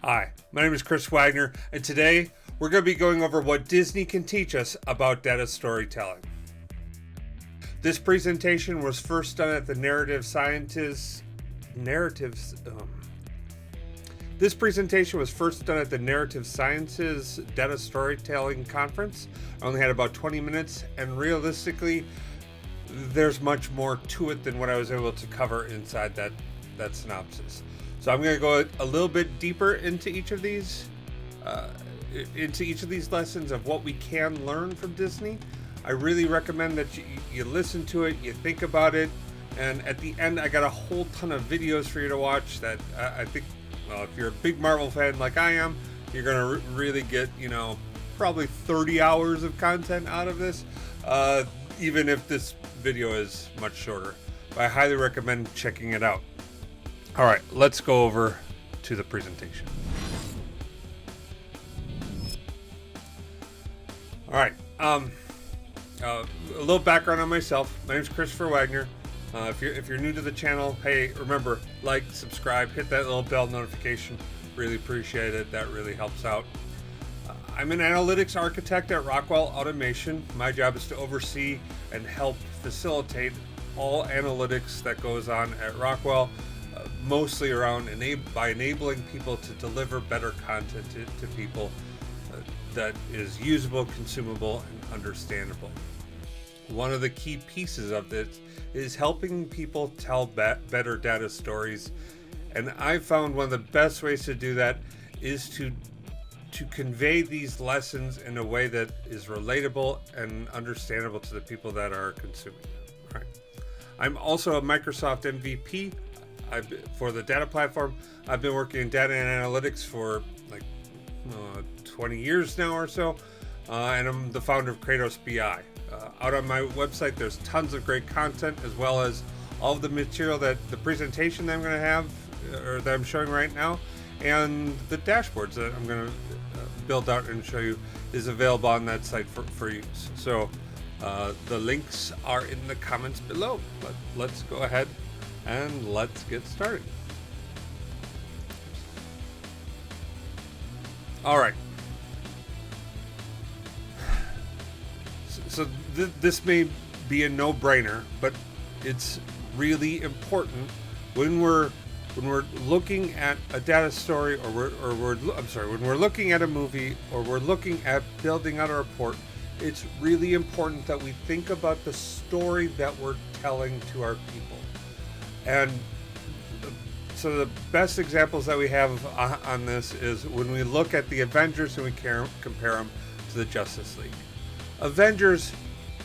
Hi, my name is Chris Wagner, and today we're going to be going over what Disney can teach us about data storytelling. This presentation was first done at the This presentation was first done at the Narrative Sciences Data Storytelling Conference. I only had about 20 minutes, and realistically, there's much more to it than what I was able to cover inside that synopsis. So I'm going to go a little bit deeper into each of these lessons of what we can learn from Disney. I really recommend that you listen to it, you think about it, and at the end I got a whole ton of videos for you to watch that I think, well, if you're a big Marvel fan like I am, you're going to really get, probably 30 hours of content out of this, even if this video is much shorter. But I highly recommend checking it out. All right, let's go over to the presentation. All right, a little background on myself. My name is Christopher Wagner. If you're new to the channel, hey, remember, like, subscribe, hit that little bell notification. Really appreciate it. That really helps out. I'm an analytics architect at Rockwell Automation. My job is to oversee and help facilitate all analytics that goes on at Rockwell. Mostly around by enabling people to deliver better content to people that is usable, consumable, and understandable. One of the key pieces of this is helping people tell better data stories, and I found one of the best ways to do that is to convey these lessons in a way that is relatable and understandable to the people that are consuming them. All right. I'm also a Microsoft MVP. For the data platform. I've been working in data and analytics for 20 years now or so, and I'm the founder of Kratos BI. Out on my website, there's tons of great content, as well as all of the material that the presentation that I'm going to have, or that I'm showing right now, and the dashboards that I'm going to build out and show you is available on that site for use. So the links are in the comments below, but let's go ahead and let's get started. All right. So this may be a no-brainer, but it's really important when we're looking at a data story, when we're looking at a movie, or we're looking at building out a report. It's really important that we think about the story that we're telling to our people. And so the best examples that we have on this is when we look at the Avengers and we compare them to the Justice League. Avengers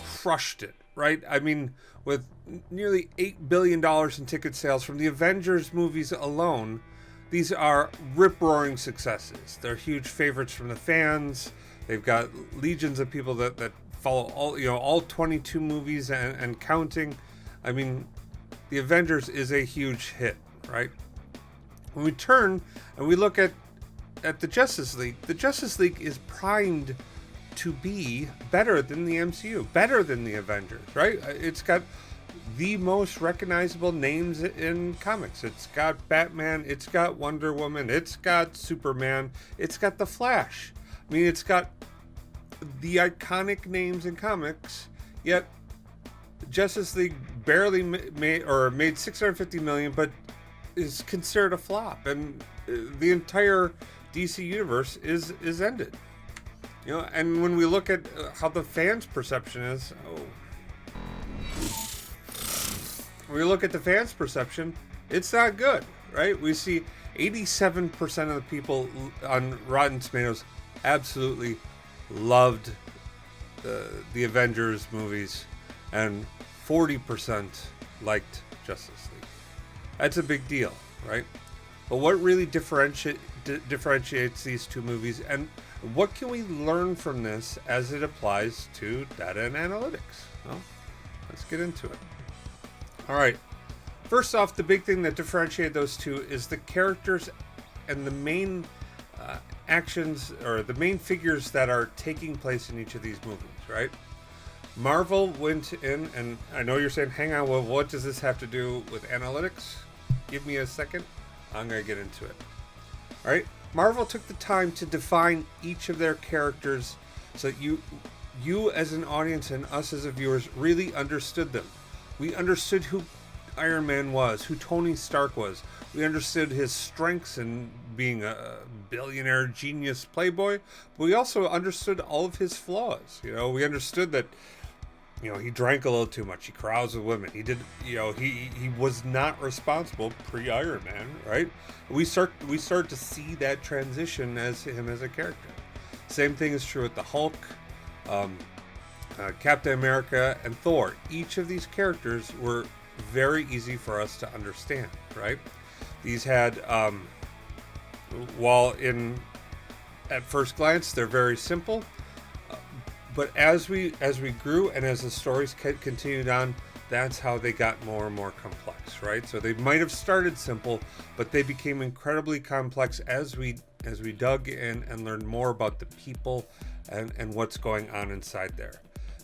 crushed it, right? I mean, with nearly $8 billion in ticket sales from the Avengers movies alone, these are rip-roaring successes. They're huge favorites from the fans. They've got legions of people that follow all 22 movies and counting. I mean, the Avengers is a huge hit, right? When we turn and we look at the Justice League is primed to be better than the MCU, better than the Avengers, right? It's got the most recognizable names in comics. It's got Batman, it's got Wonder Woman, it's got Superman, it's got The Flash. I mean, it's got the iconic names in comics, yet Justice League barely made $650 million, but is considered a flop, and the entire DC universe is ended. And when we look at how the fans' perception is, it's not good, right? We see 87% of the people on Rotten Tomatoes absolutely loved the Avengers movies, and 40% liked Justice League. That's a big deal, right? But what really differentiates these two movies, and what can we learn from this as it applies to data and analytics? Well, let's get into it. All right. First off, the big thing that differentiates those two is the characters and the main actions, or the main figures that are taking place in each of these movies, right? Marvel went in, and I know you're saying, hang on, well, what does this have to do with analytics? Give me a second. I'm going to get into it. All right. Marvel took the time to define each of their characters so that you as an audience and us as a viewers really understood them. We understood who Iron Man was, who Tony Stark was. We understood his strengths in being a billionaire genius playboy, but we also understood all of his flaws. We understood that he drank a little too much. He caroused with women. He did, he was not responsible pre-Iron Man, right? We start to see that transition as him as a character. Same thing is true with the Hulk, Captain America, and Thor. Each of these characters were very easy for us to understand, right? These had, while at first glance they're very simple, but as we grew and as the stories continued on, that's how they got more and more complex, right? So they might have started simple, but they became incredibly complex as we dug in and learned more about the people and what's going on inside there.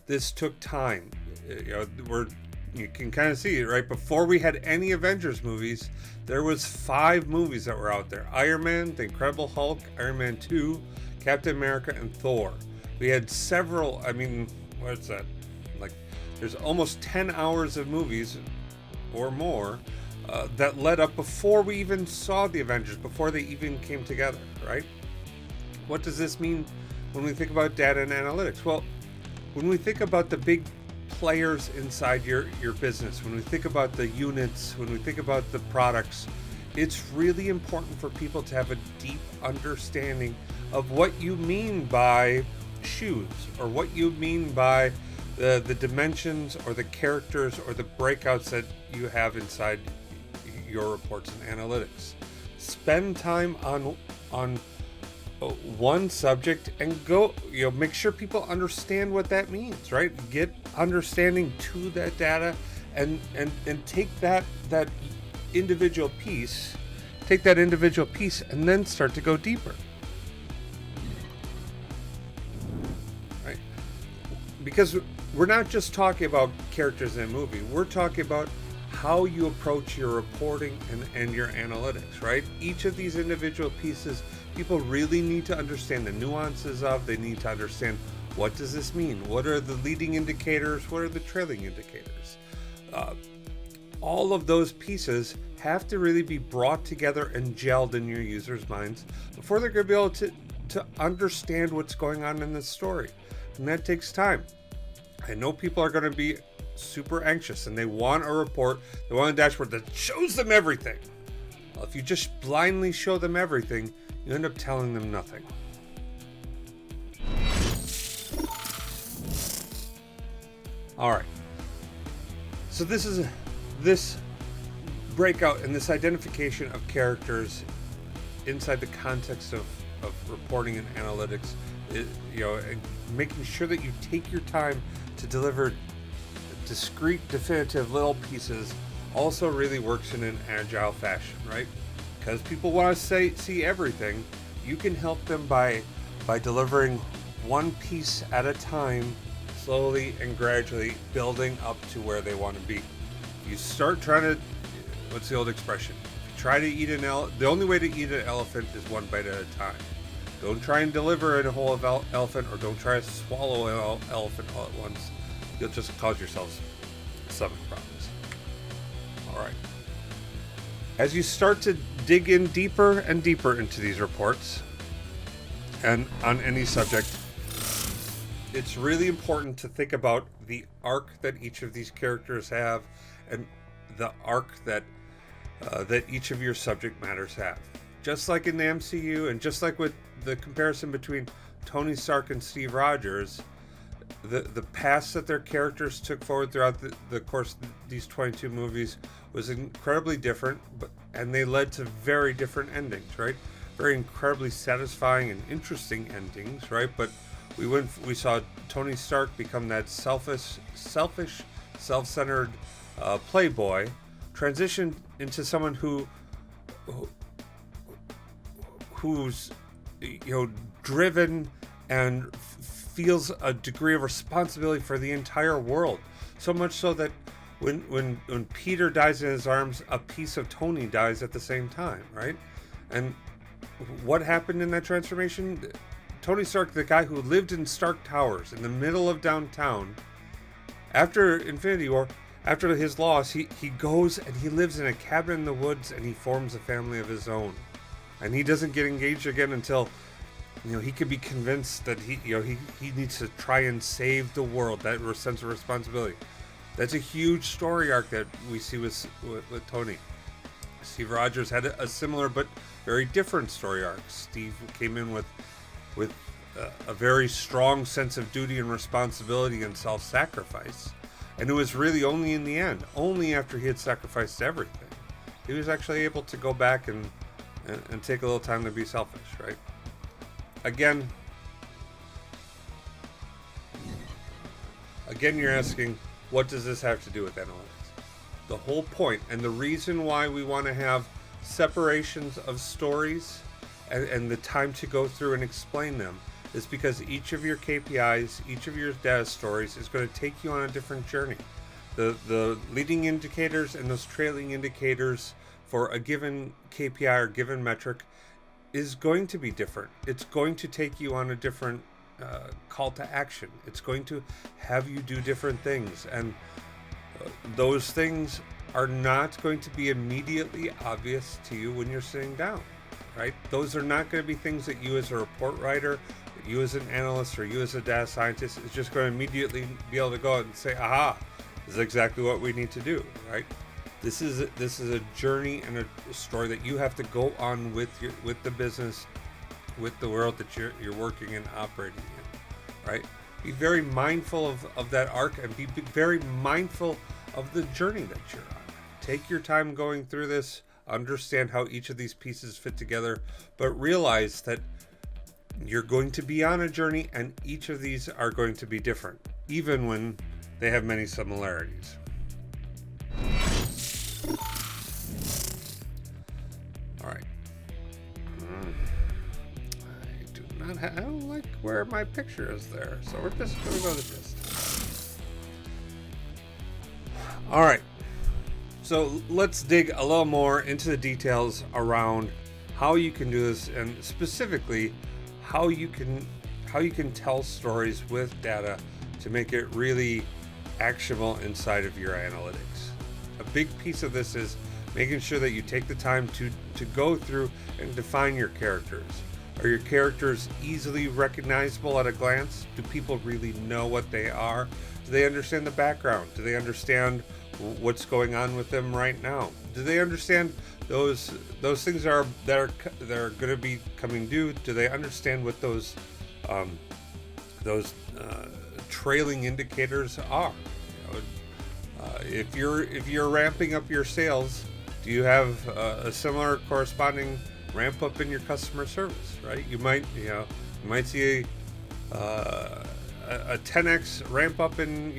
This took time. You can kind of see it, right? Before we had any Avengers movies, there was 5 movies that were out there. Iron Man, The Incredible Hulk, Iron Man 2, Captain America, and Thor. We had several, what's that? There's almost 10 hours of movies or more that led up before we even saw the Avengers, before they even came together, right? What does this mean when we think about data and analytics? Well, when we think about the big players inside your business, when we think about the units, when we think about the products, it's really important for people to have a deep understanding of what you mean by shoes, or what you mean by the dimensions or the characters or the breakouts that you have inside your reports and analytics. Spend time on one subject and go, make sure people understand what that means, right? Get understanding to that data and take that individual piece, and then start to go deeper. Right? Because we're not just talking about characters in a movie, we're talking about how you approach your reporting and your analytics, right? Each of these individual pieces, people really need to understand the nuances of. They need to understand, what does this mean? What are the leading indicators? What are the trailing indicators? All of those pieces have to really be brought together and gelled in your users' minds before they're going to be able to understand what's going on in the story. And that takes time. I know people are going to be super anxious and they want a report, they want a dashboard that shows them everything. Well, if you just blindly show them everything, you end up telling them nothing. All right. So this breakout and this identification of characters inside the context of reporting and analytics, and making sure that you take your time to deliver discrete, definitive little pieces also really works in an agile fashion, right? Because people want to see everything. You can help them by delivering one piece at a time, slowly and gradually building up to where they want to be. You start trying to, what's the old expression? Try to eat the only way to eat an elephant is one bite at a time. Don't try and deliver a whole elephant, or don't try to swallow an elephant all at once. You'll just cause yourselves stomach problems. All right. As you start to dig in deeper and deeper into these reports and on any subject, it's really important to think about the arc that each of these characters have and the arc that each of your subject matters have. Just like in the MCU, and just like with the comparison between Tony Stark and Steve Rogers, the paths that their characters took forward throughout the course of these 22 movies was incredibly different, and they led to very different endings, right? Very incredibly satisfying and interesting endings, right? But we saw Tony Stark become that selfish, self-centered playboy, transition into someone who's driven and feels a degree of responsibility for the entire world. So much so that when Peter dies in his arms, a piece of Tony dies at the same time, right? And what happened in that transformation? Tony Stark, the guy who lived in Stark Towers in the middle of downtown, after Infinity War, after his loss, he goes and he lives in a cabin in the woods and he forms a family of his own. And he doesn't get engaged again until, he can be convinced that he needs to try and save the world. That sense of responsibility. That's a huge story arc that we see with Tony. Steve Rogers had a similar but very different story arc. Steve came in with a very strong sense of duty and responsibility and self-sacrifice. And it was really only in the end, only after he had sacrificed everything, he was actually able to go back and take a little time to be selfish, right? Again, you're asking, what does this have to do with analytics? The whole point and the reason why we want to have separations of stories and the time to go through and explain them is because each of your KPIs, each of your data stories is going to take you on a different journey. The leading indicators and those trailing indicators for a given KPI or given metric is going to be different. It's going to take you on a different call to action. It's going to have you do different things, and those things are not going to be immediately obvious to you when you're sitting down, right? Those are not going to be things that you as a report writer, you as an analyst, or you as a data scientist is just going to immediately be able to go and say, aha, this is exactly what we need to do, right? This is a journey and a story that you have to go on with the business, with the world that you're working and operating in, right? Be very mindful of that arc, and be very mindful of the journey that you're on. Take your time going through this, understand how each of these pieces fit together, but realize that you're going to be on a journey, and each of these are going to be different, even when they have many similarities. All right. I don't like where my picture is there, so we're just going to go to this. All right. So let's dig a little more into the details around how you can do this, and specifically how you can tell stories with data to make it really actionable inside of your analytics. A big piece of this is making sure that you take the time to go through and define your characters. Are your characters easily recognizable at a glance? Do people really know what they are? Do they understand the background? Do they understand what's going on with them right now? Do they understand those things that are going to be coming due? Do they understand what those trailing indicators are? If you're ramping up your sales, do you have a similar corresponding ramp up in your customer service? Right? You might see a 10x ramp up in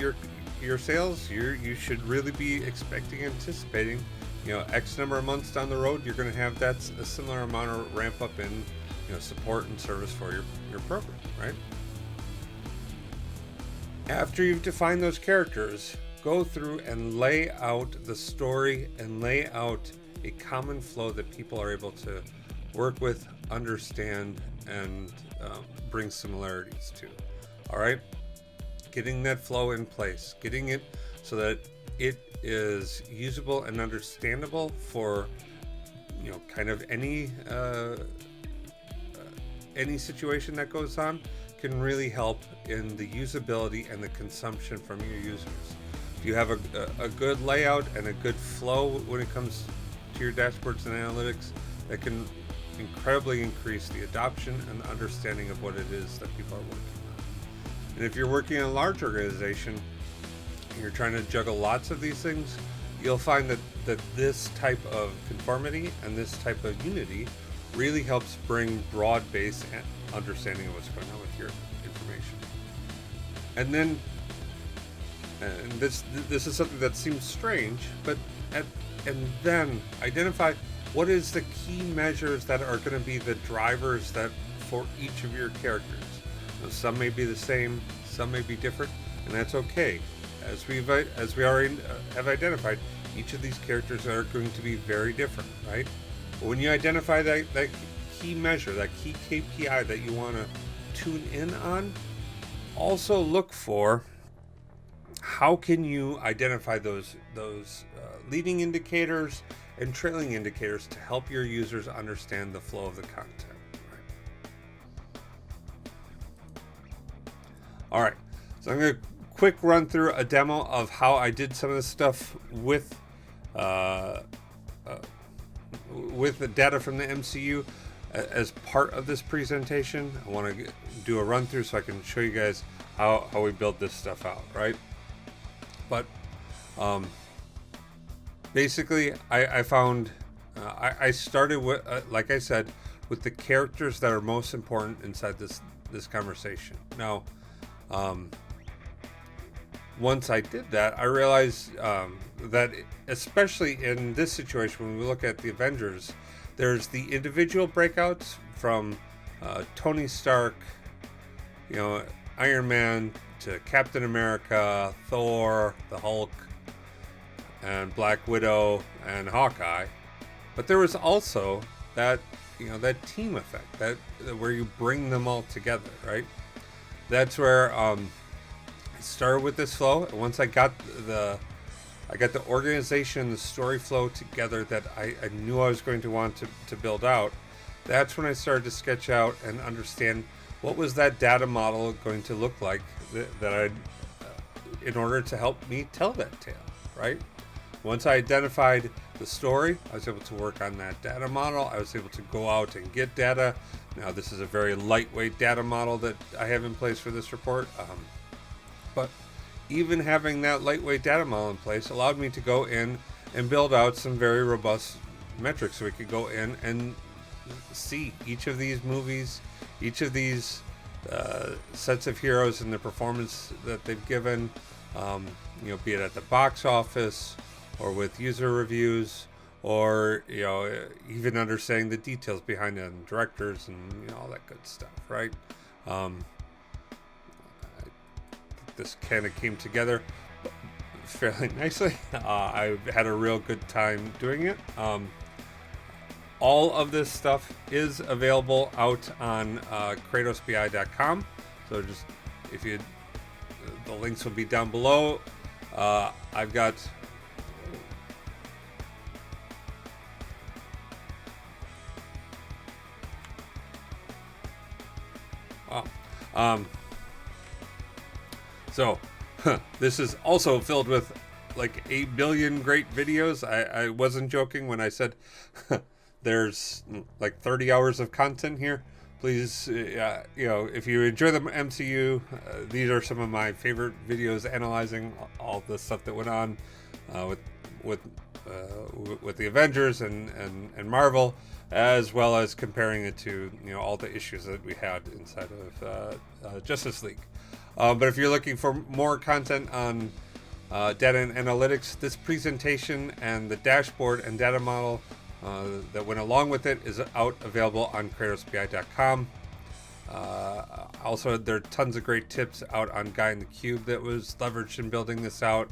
your sales. You should really be anticipating, X number of months down the road, you're going to have a similar amount of ramp up in, support and service for your program, right? After you've defined those characters, go through and lay out the story and lay out a common flow that people are able to work with, understand, and bring similarities to. All right? Getting that flow in place, getting it so that it is usable and understandable for kind of any situation that goes on can really help in the usability and the consumption from your users. If you have a good layout and a good flow when it comes to your dashboards and analytics, that can incredibly increase the adoption and the understanding of what it is that people are working on. And if you're working in a large organization, you're trying to juggle lots of these things, you'll find that this type of conformity and this type of unity really helps bring broad-based understanding of what's going on with your information. And then, and this is something that seems strange, but and then identify what is the key measures that are going to be the drivers that for each of your characters. Now, some may be the same, some may be different, and that's okay. As we already have identified, each of these characters are going to be very different, right? But when you identify that key measure, that key KPI that you want to tune in on, also look for how can you identify those leading indicators and trailing indicators to help your users understand the flow of the content. All right, so I'm going to quick run through a demo of how I did some of this stuff with the data from the MCU as part of this presentation. I want to do a run through so I can show you guys how we build this stuff out, right? But basically, I found I started with, like I said, with the characters that are most important inside this conversation. Now, once I did that, I realized that especially in this situation, when we look at the Avengers, there's the individual breakouts from Tony Stark, Iron Man, to Captain America, Thor, the Hulk, and Black Widow, and Hawkeye. But there was also that team effect, that where you bring them all together, right? That's where I started with this flow. And once I got the organization and the story flow together that I knew I was going to want to build out, that's when I started to sketch out and understand what was that data model going to look like that I'd in order to help me tell that tale, right? Once I identified the story, I was able to work on that data model. I was able to go out and get data. Now, this is a very lightweight data model that I have in place for this report. But even having that lightweight data model in place allowed me to go in and build out some very robust metrics so we could go in and see each of these movies, each of these sets of heroes and the performance that they've given, be it at the box office or with user reviews, or even understanding the details behind it and directors and all that good stuff, right? This kind of came together fairly nicely. I've had a real good time doing it. All of this stuff is available out on kratosbi.com. So just the links will be down below. I've got so this is also filled with like 8 billion great videos. I wasn't joking when I said there's like 30 hours of content here. Please, if you enjoy the MCU, these are some of my favorite videos analyzing all the stuff that went on with the Avengers and Marvel, as well as comparing it to all the issues that we had inside of Justice League. But if you're looking for more content on data and analytics, this presentation and the dashboard and data model that went along with it is available on kratosbi.com. Also, there are tons of great tips out on Guy in the Cube that was leveraged in building this out,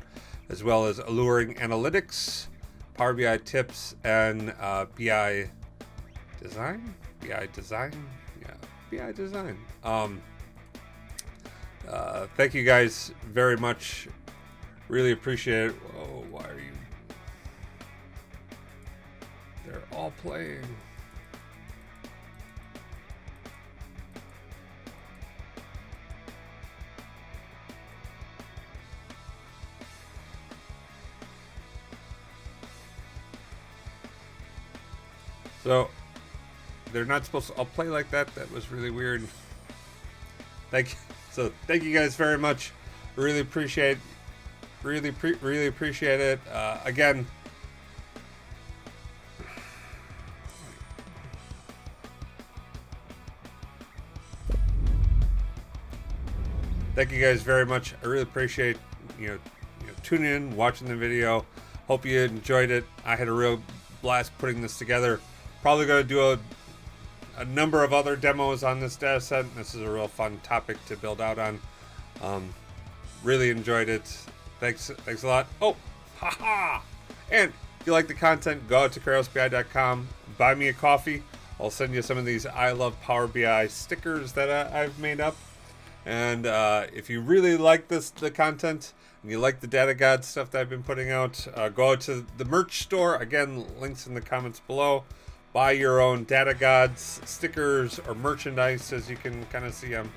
as well as alluring analytics, Power BI tips, and BI design. Thank you guys very much. Really appreciate it. Oh, why are you? They're all playing. So they're not supposed to all play like that. That was really weird. Thank you guys very much. Really appreciate it. Again, thank you guys very much. I really appreciate tuning in, watching the video. Hope you enjoyed it. I had a real blast putting this together. Probably going to do a number of other demos on this data set. This is a real fun topic to build out on. Really enjoyed it. Thanks a lot. Oh, haha! And if you like the content, go out to kratosbi.com, buy me a coffee. I'll send you some of these I Love Power BI stickers that I've made up. And if you really like the content and you like the Data God stuff that I've been putting out, go out to the merch store. Again, links in the comments below. Buy your own Data Gods stickers or merchandise, as you can kind of see I'm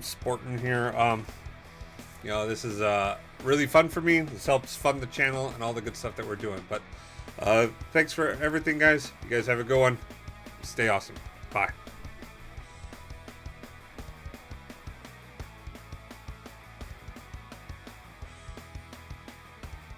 sporting here. This is really fun for me. This helps fund the channel and all the good stuff that we're doing. But thanks for everything, guys. You guys have a good one. Stay awesome. Bye.